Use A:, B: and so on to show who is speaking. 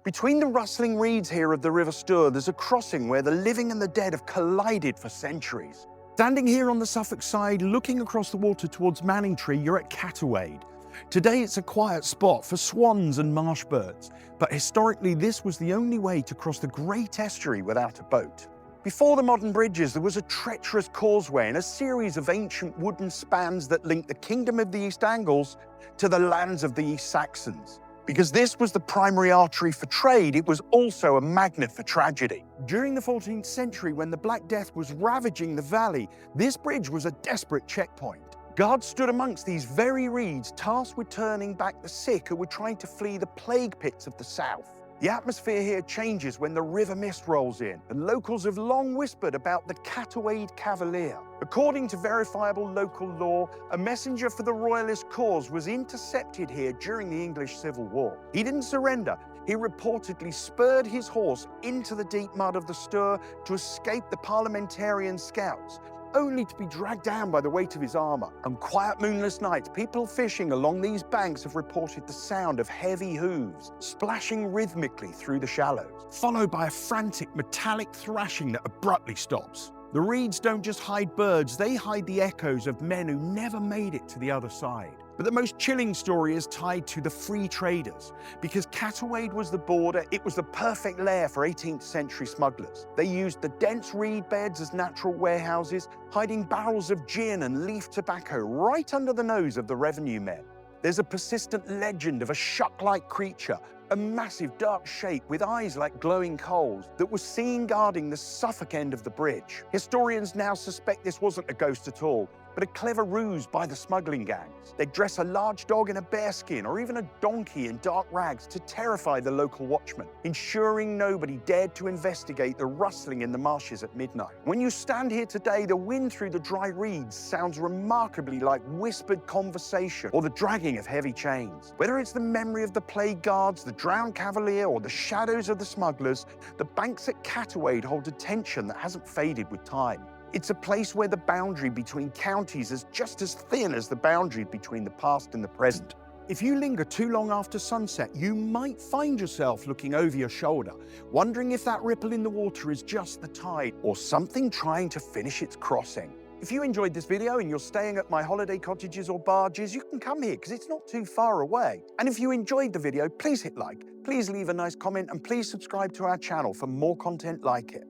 A: Between the rustling reeds here of the River Stour, there's a crossing where the living and the dead have collided for centuries. Standing here on the Suffolk side, looking across the water towards Manningtree, you're at Cattawade. Today it's a quiet spot for swans and marsh birds, but historically this was the only way to cross the great estuary without a boat. Before the modern bridges, there was a treacherous causeway and a series of ancient wooden spans that linked the kingdom of the East Angles to the lands of the East Saxons. Because this was the primary artery for trade, it was also a magnet for tragedy. During the 14th century, when the Black Death was ravaging the Valley, this bridge was a desperate checkpoint. Guards stood amongst these very reeds, tasked with turning back the sick who were trying to flee the plague pits of the south. The atmosphere here changes when the river mist rolls in, and locals have long whispered about the Cattawade Cavalier. According to verifiable local law, a messenger for the royalist cause was intercepted here during the English Civil War. He didn't surrender. He reportedly spurred his horse into the deep mud of the Stour to escape the parliamentarian scouts, only to be dragged down by the weight of his armor. On quiet moonless nights, people fishing along these banks have reported the sound of heavy hooves splashing rhythmically through the shallows, followed by a frantic metallic thrashing that abruptly stops. The reeds don't just hide birds, they hide the echoes of men who never made it to the other side. But the most chilling story is tied to the free traders. Because Cattawade was the border, it was the perfect lair for 18th century smugglers. They used the dense reed beds as natural warehouses, hiding barrels of gin and leaf tobacco right under the nose of the revenue men. There's a persistent legend of a shuck-like creature, a massive dark shape with eyes like glowing coals, that was seen guarding the Suffolk end of the bridge. Historians now suspect this wasn't a ghost at all, but a clever ruse by the smuggling gangs. They'd dress a large dog in a bearskin or even a donkey in dark rags to terrify the local watchmen, ensuring nobody dared to investigate the rustling in the marshes at midnight. When you stand here today, the wind through the dry reeds sounds remarkably like whispered conversation or the dragging of heavy chains. Whether it's the memory of the plague guards, the drowned cavalier, or the shadows of the smugglers, the banks at Cattawade hold a tension that hasn't faded with time. It's a place where the boundary between counties is just as thin as the boundary between the past and the present. If you linger too long after sunset, you might find yourself looking over your shoulder, wondering if that ripple in the water is just the tide or something trying to finish its crossing. If you enjoyed this video and you're staying at my holiday cottages or barges, you can come here because it's not too far away. And if you enjoyed the video, please hit like, please leave a nice comment, and please subscribe to our channel for more content like it.